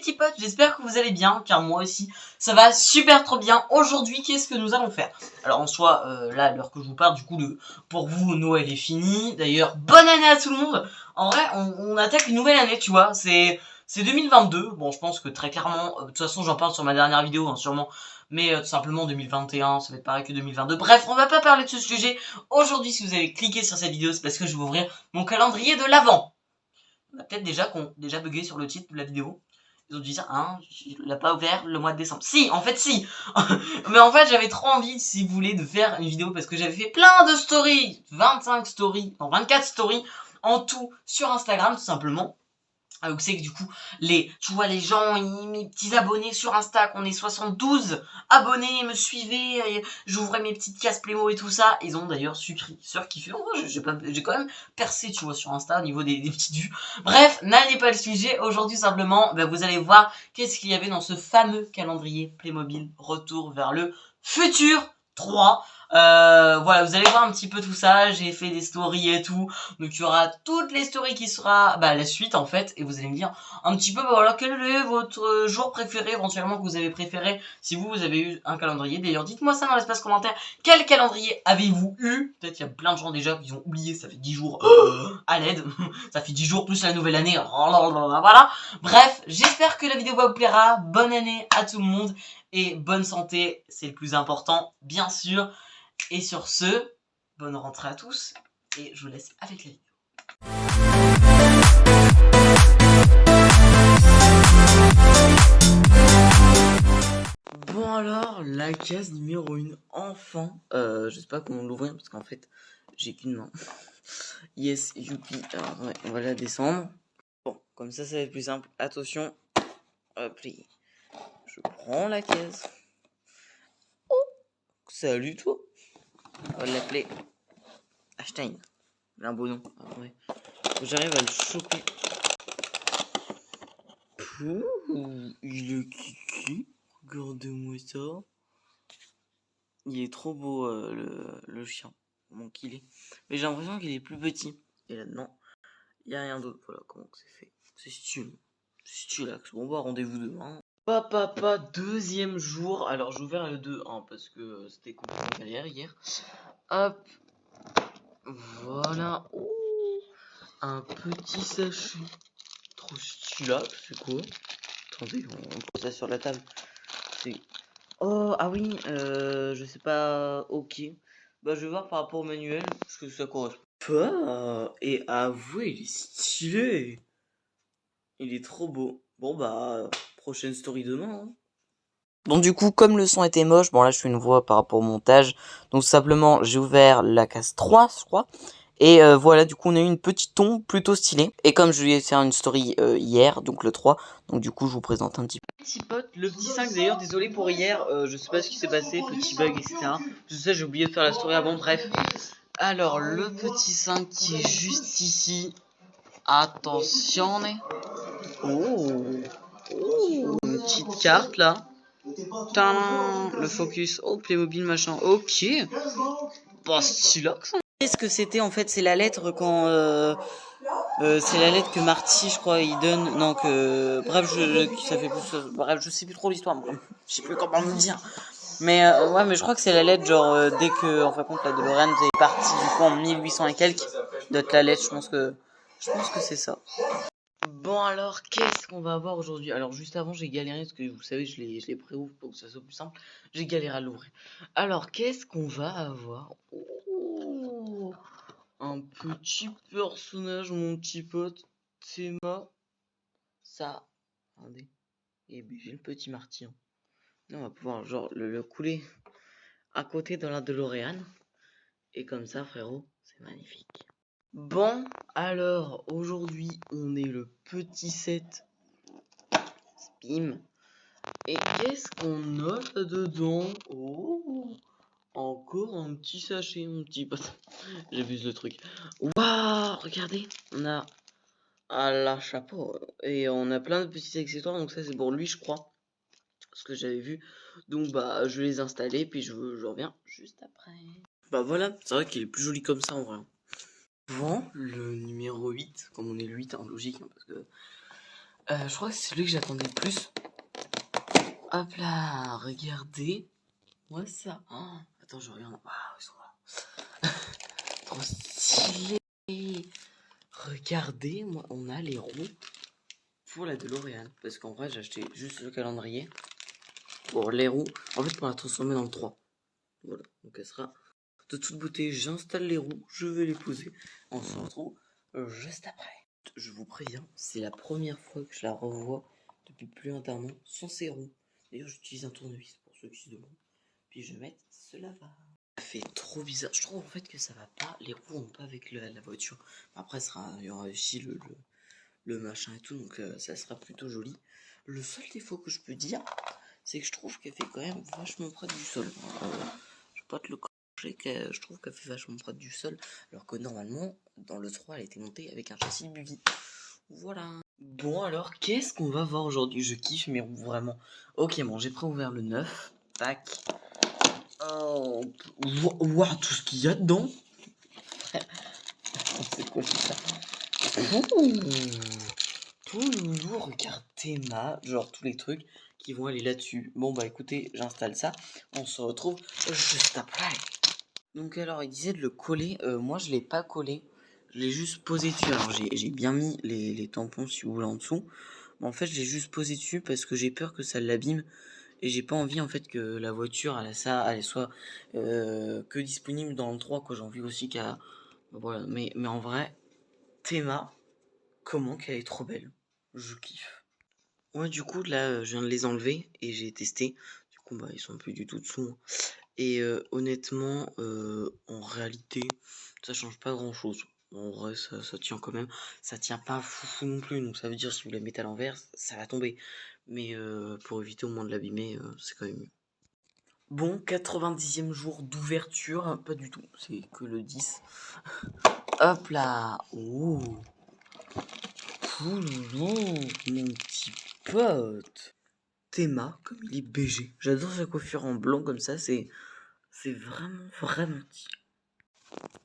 petits potes, j'espère que vous allez bien, car moi aussi, ça va super trop bien. Aujourd'hui, qu'est-ce que nous allons faire? Alors en soi, là, à l'heure que je vous parle, du coup, pour vous, Noël est fini. D'ailleurs, bonne année à tout le monde. En vrai, on attaque une nouvelle année, tu vois, c'est 2022. Bon, je pense que très clairement, de toute façon, j'en parle sur ma dernière vidéo, hein, sûrement. Mais tout simplement 2021, ça va être pareil que 2022. Bref, on va pas parler de ce sujet. Aujourd'hui, si vous avez cliqué sur cette vidéo, c'est parce que je vais ouvrir mon calendrier de l'Avent. On a peut-être déjà bugué sur le titre de la vidéo. Ils ont dit ça, hein, il l'a pas ouvert le mois de décembre. Si, en fait, si. Mais en fait, j'avais trop envie, si vous voulez, de faire une vidéo parce que j'avais fait plein de stories. 25 stories, non, 24 stories en tout sur Instagram, tout simplement. Vous savez que du coup, tu vois les gens, mes petits abonnés sur Insta, qu'on est 72 abonnés, me suivaient, j'ouvrais mes petites cases Playmo et tout ça. Ils ont d'ailleurs surkiffé. En vrai, j'ai quand même percé, tu vois, sur Insta au niveau des petites vues. Bref, n'allez pas le sujet. Aujourd'hui, simplement, vous allez voir qu'est-ce qu'il y avait dans ce fameux calendrier Playmobil Retour vers le futur 3. Voilà, vous allez voir un petit peu tout ça, j'ai fait des stories et tout, donc il y aura toutes les stories qui sera la suite en fait, et vous allez me dire un petit peu voilà quel est votre jour préféré éventuellement que vous avez préféré si vous avez eu un calendrier. D'ailleurs dites-moi ça dans l'espace commentaire, quel calendrier avez-vous eu? Peut-être il y a plein de gens déjà qui ont oublié, ça fait 10 jours à l'aide, ça fait 10 jours plus la nouvelle année, voilà. Bref, j'espère que la vidéo vous plaira, bonne année à tout le monde et bonne santé, c'est le plus important bien sûr. Et sur ce, bonne rentrée à tous, et je vous laisse avec la vidéo. Bon alors, la case numéro 1, enfin, je sais pas comment l'ouvrir, parce qu'en fait, j'ai qu'une main. Yes, youpi, alors ouais, on va la descendre. Bon, comme ça va être plus simple. Attention, hop, je prends la case. Oh, salut toi. On va l'appeler Einstein. Il a un beau nom. Ah, ouais. J'arrive à le choper. Pouh, il est kiki. Regardez-moi ça. Il est trop beau le chien. Comment qu'il est. Mais j'ai l'impression qu'il est plus petit. Et là-dedans, il n'y a rien d'autre. Voilà comment c'est fait. C'est stylé. C'est stylax. Bon bah rendez-vous demain. Papa, deuxième jour. Alors j'ai ouvert le 2 hein, parce que c'était complètement galère hier. Hop. Voilà. Oh, un petit sachet. Trop stylax. C'est quoi? Attendez, on pose ça sur la table. C'est... Oh, ah oui, je sais pas, ok. Je vais voir par rapport au manuel, parce que ça correspond pas. Et avouez, il est stylé. Il est trop beau. Bon, prochaine story demain. Hein. Donc du coup, comme le son était moche, bon là je fais une voix par rapport au montage. Donc simplement, j'ai ouvert la case 3, je crois. Et voilà, du coup, on a eu une petite tombe plutôt stylée. Et comme je lui ai fait une story hier, donc le 3, donc du coup, je vous présente un petit peu. Petit pote, le petit 5 d'ailleurs, désolé pour hier, je sais pas ce qui s'est passé, petit bug, etc. Je sais, j'ai oublié de faire la story avant, bref. Alors, le petit 5 qui est juste ici. Attention, oh, une petite carte là. Tadam, le focus, oh, Playmobil machin, ok. Bah, stylox. Qu'est-ce que c'était en fait? C'est la lettre quand c'est la lettre que Marty, je crois, il donne. Non, que bref, ça fait plus. Bref, je sais plus trop l'histoire. Je sais plus comment me dire. Mais ouais, mais je crois que c'est la lettre genre dès que en fin de compte la DeLorean est partie du coup en 1800 et quelques. Doit être la lettre. Je pense que c'est ça. Bon alors, qu'est-ce qu'on va avoir aujourd'hui? Alors juste avant, j'ai galéré parce que vous savez, je l'ai pré-ouvre pour que ça soit plus simple. J'ai galéré à l'ouvrir. Alors, qu'est-ce qu'on va avoir? Oh, un petit personnage, mon petit pote, Théma. Ça, regardez. Et j'ai le petit Marty. Hein. On va pouvoir genre le couler à côté de la DeLorean. Et comme ça, frérot, c'est magnifique. Bon, alors, aujourd'hui, on est le petit set Spim. Et qu'est-ce qu'on a là-dedans? Oh, encore un petit sachet, mon petit pote. J'ai vu le truc. Waouh, regardez, on a la chapeau et on a plein de petits accessoires. Donc ça c'est pour lui, je crois, ce que j'avais vu. Donc je vais les installer puis je reviens juste après. Voilà, c'est vrai qu'il est plus joli comme ça en vrai. Bon, le numéro 8, comme on est le 8, hein, logique, hein, parce que Je crois que c'est celui que j'attendais le plus. Hop là, regardez. Moi ça. Oh, attends, je regarde. Waouh, ils sont là. Trop stylé. Regardez, moi, on a les roues pour la DeLorean. Parce qu'en vrai, j'ai acheté juste le calendrier pour les roues. En fait, pour la transformer dans le 3. Voilà, donc elle sera de toute beauté. J'installe les roues, je vais les poser. On se retrouve juste après. Je vous préviens, c'est la première fois que je la revois depuis plus d'un an sans ces roues. D'ailleurs, j'utilise un tournevis pour ceux qui se demandent. Puis je vais mettre cela va. Ça fait trop bizarre. Je trouve en fait que ça va pas. Les roues vont pas avec la voiture. Après, il y aura aussi le machin et tout, donc ça sera plutôt joli. Le seul défaut que je peux dire, c'est que je trouve qu'elle fait quand même vachement près du sol. Je vais pas te le cacher, que je trouve qu'elle fait vachement près du sol, alors que normalement, dans le 3, elle était montée avec un châssis buggy. Voilà. Bon, alors, qu'est-ce qu'on va voir aujourd'hui? Je kiffe mes roues, vraiment. Ok, bon, j'ai préouvert le 9. Tac. Oh, wow, tout ce qu'il y a dedans. C'est quoi ça? Tout loulou, regarde Théma, genre tous les trucs qui vont aller là-dessus. Bon bah écoutez, j'installe ça, on se retrouve juste après. Donc alors il disait de le coller, moi je l'ai pas collé, je l'ai juste posé dessus. Alors j'ai bien mis les tampons si vous voulez en dessous, mais en fait je l'ai juste posé dessus parce que j'ai peur que ça l'abîme. Et j'ai pas envie en fait que la voiture elle soit que disponible dans le 3 quoi. J'ai envie aussi qu'elle... Voilà, mais en vrai, Théma, comment qu'elle est trop belle. Je kiffe. Ouais, du coup, là, je viens de les enlever et j'ai testé. Du coup, bah, ils sont plus du tout dessous. Et honnêtement, en réalité, ça change pas grand-chose. En vrai, ça tient quand même. Ça tient pas fou non plus. Donc ça veut dire si vous la mettez à l'envers, ça va tomber. Mais pour éviter au moins de l'abîmer, c'est quand même mieux. Bon, 90e jour d'ouverture. Pas du tout, c'est que le 10. Hop là. Ouh. Pouloulou, mon petit pote. Théma, comme il est BG. J'adore sa coiffure en blanc comme ça, c'est vraiment petit.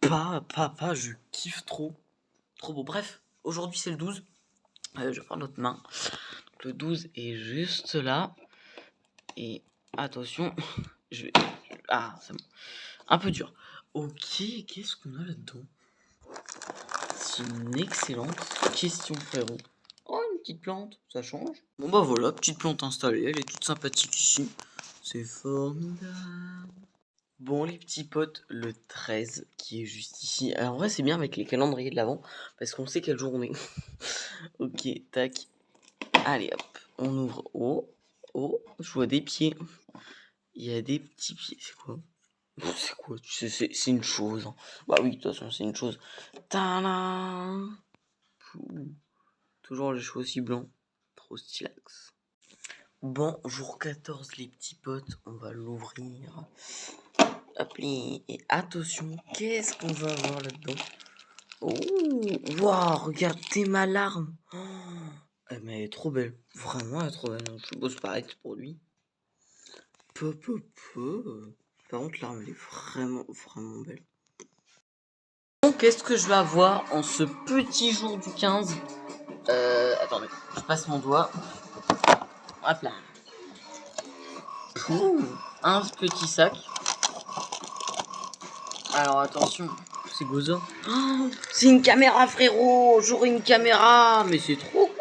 Papa, je kiffe trop. Trop beau. Bref, aujourd'hui c'est le 12. Je vais prendre notre main. Le 12 est juste là. Et attention, je vais... Ah, c'est bon. Un peu dur. Ok, qu'est-ce qu'on a là-dedans? C'est une excellente question, frérot. Oh, une petite plante, ça change. Bon bah voilà, petite plante installée, elle est toute sympathique ici. C'est formidable. Bon les petits potes, le 13 qui est juste ici. Alors en vrai c'est bien avec les calendriers de l'avant parce qu'on sait quelle journée. Ok, tac. Allez hop, on ouvre. Oh, je vois des pieds. Il y a des petits pieds, c'est quoi? C'est quoi? C'est une chose. Hein. Bah oui, de toute façon c'est une chose. Tadam! Toujours les cheveux aussi blancs. Trop stylax. Bon, jour 14 les petits potes, on va l'ouvrir. Hop, et attention, qu'est-ce qu'on va avoir là-dedans? Oh, waouh, regarde, t'es ma larme. Oh, mais elle est trop belle. Vraiment, elle est trop belle. Je suppose pareil pour lui. Peu. Par contre, l'arme, elle est vraiment belle. Donc, qu'est-ce que je vais avoir en ce petit jour du 15? Attendez, je passe mon doigt. Hop là. Ouh, un petit sac. Alors attention, c'est Gozo. Oh, c'est une caméra, frérot. J'aurai une caméra, mais c'est trop cool.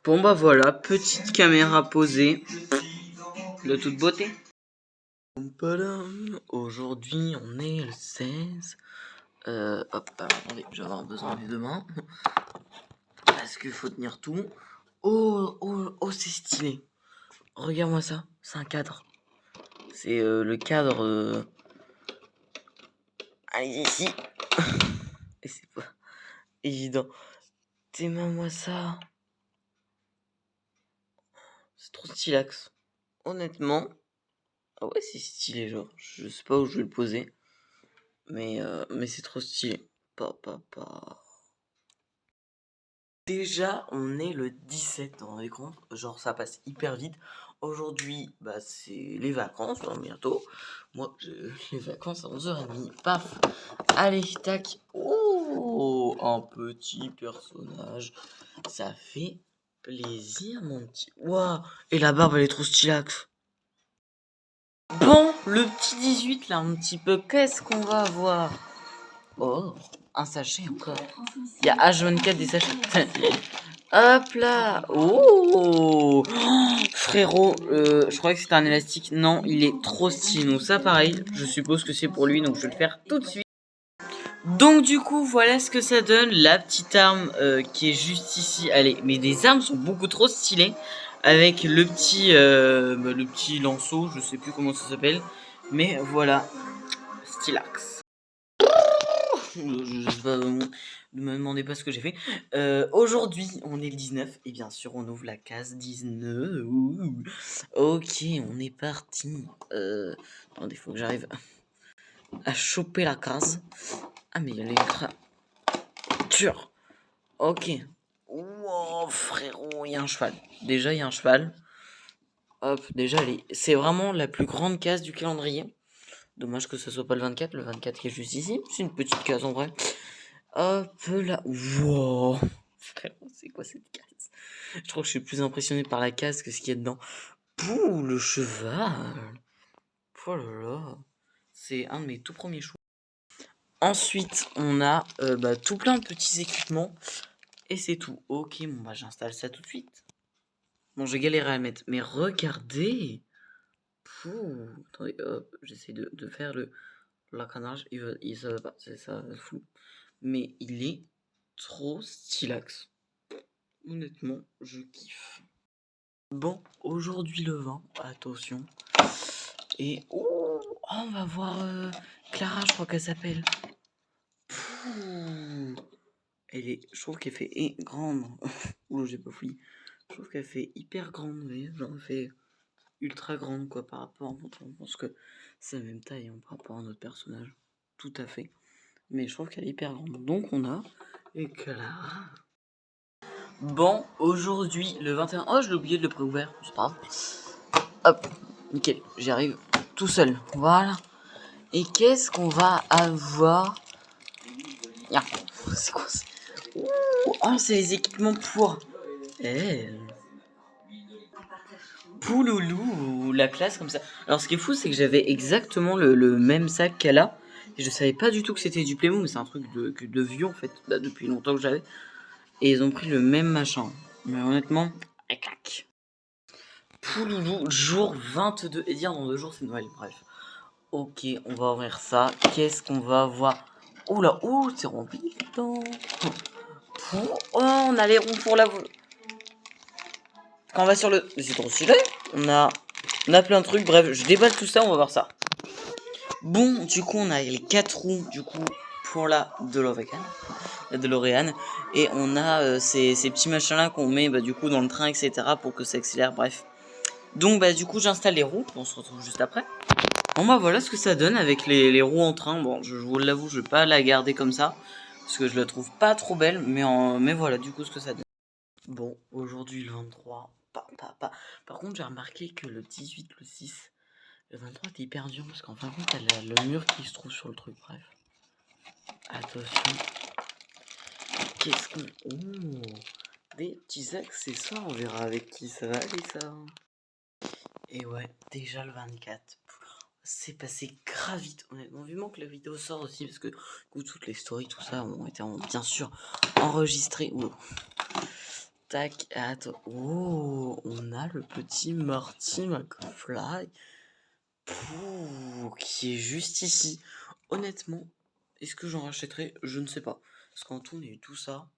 Bon bah voilà, petite caméra posée de toute beauté. Aujourd'hui on est le 16. Hop, alors attendez, je vais avoir besoin des deux mains. Parce qu'il faut tenir tout. Oh, c'est stylé. Regarde-moi ça, c'est un cadre. C'est le cadre. Allez, ici. Et c'est pas évident. T'aimes-moi ça. C'est trop stylax. Honnêtement. Ah ouais, c'est stylé, genre. Je sais pas où je vais le poser. Mais c'est trop stylé. Pas. Déjà, on est le 17, vous vous rendez compte? Genre, ça passe hyper vite. Aujourd'hui, bah, c'est les vacances, hein, bientôt. Moi, j'ai les vacances à 11h30. Paf! Allez, tac. Oh, un petit personnage. Ça fait plaisir, mon petit. Waouh! Et la barbe, elle est trop stylax. Bon, le petit 18, là, un petit peu. Qu'est-ce qu'on va avoir? Oh, un sachet encore. Il y a H24 des sachets. Hop là. Oh, frérot, je croyais que c'était un élastique. Non, il est trop stylé. Donc ça, pareil, je suppose que c'est pour lui. Donc je vais le faire tout de suite. Donc du coup, voilà ce que ça donne. La petite arme qui est juste ici. Allez, mais des armes sont beaucoup trop stylées. Avec le petit lanceau, je sais plus comment ça s'appelle. Mais voilà, stylax. Ne me demandez pas ce que j'ai fait. Aujourd'hui, on est le 19 et bien sûr, on ouvre la case 19. Ouh. Ok, on est parti. Attendez, faut que j'arrive à choper la case. Ah, mais elle est ultra dure. Ok. Wow, frérot, il y a un cheval. Déjà, il y a un cheval. Hop, déjà, c'est vraiment la plus grande case du calendrier. Dommage que ce soit pas le 24. Le 24 qui est juste ici. C'est une petite case en vrai. Hop là. Wow. Frérot, c'est quoi cette case? Je crois que je suis plus impressionné par la case que ce qu'il y a dedans. Pouh, le cheval. Oh là là. C'est un de mes tout premiers choux. Ensuite, on a tout plein de petits équipements. Et c'est tout. Ok, bon bah j'installe ça tout de suite. Bon, j'ai galéré à le mettre. Mais regardez. Pouh. Attendez, hop. J'essaie de faire l'acanage. Ça va pas. C'est ça, flou. Mais il est trop stylax. Honnêtement, je kiffe. Bon, aujourd'hui le 20, attention. Et on va voir Clara, je crois qu'elle s'appelle. Je trouve qu'elle fait grande. Ouh, j'ai pas fouillé. Je trouve qu'elle fait hyper grande, vous voyez, genre elle fait ultra grande quoi par rapport. Je pense que c'est la même taille hein, par rapport à notre personnage. Tout à fait. Mais je trouve qu'elle est hyper grande. Donc on a Clara. Bon, aujourd'hui, le 21... Oh, je l'ai oublié de le préouvert, c'est pas grave. Hop, nickel, j'y arrive tout seul. Voilà. Et qu'est-ce qu'on va avoir? C'est quoi ça? Oh, c'est les équipements pour... Pouloulou, la classe comme ça. Alors, ce qui est fou, c'est que j'avais exactement le même sac qu'elle a. Et je savais pas du tout que c'était du Playmo, mais c'est un truc de vieux, en fait, depuis longtemps que j'avais. Et ils ont pris le même machin. Mais honnêtement, clac. Pouloulou, jour 22. Et dire dans 2 jours, c'est Noël. Bref. Ok, on va ouvrir ça. Qu'est-ce qu'on va voir? Oula, c'est rempli. Oh, on a les ronds pour la boule. Quand on va sur le... C'est trop stylé. On a plein de trucs. Bref, je déballe tout ça, on va voir ça. Bon, du coup, on a les 4 roues, du coup, pour la DeLorean. Et on a ces petits machins-là qu'on met, du coup, dans le train, etc. pour que ça accélère, bref. Donc, du coup, j'installe les roues. On se retrouve juste après. Bon, voilà ce que ça donne avec les roues en train. Bon, je vous l'avoue, je vais pas la garder comme ça. Parce que je la trouve pas trop belle. Mais voilà, du coup, ce que ça donne. Bon, aujourd'hui, le 23. Par contre, j'ai remarqué que le 18, le 6... Le 23 était hyper dur parce qu'en fin de compte, il y a le mur qui se trouve sur le truc. Bref. Attention. Qu'est-ce qu'on... Des petits accessoires. On verra avec qui ça va aller, ça. Et ouais, déjà le 24. C'est passé grave vite, honnêtement. Vivement que la vidéo sort aussi parce que toutes les stories, tout ça, ont été bien sûr enregistrées. Tac, attends. On a le petit Marty McFly. Qui est juste ici. Honnêtement, est-ce que j'en rachèterai? Je ne sais pas. Parce qu'en tout, on a eu tout ça.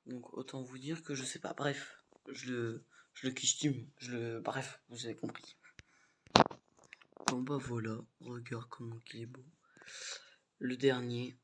Donc autant vous dire que je sais pas. Bref, je le kistime. Bref, vous avez compris. Bon voilà, regarde comment il est beau. Le dernier,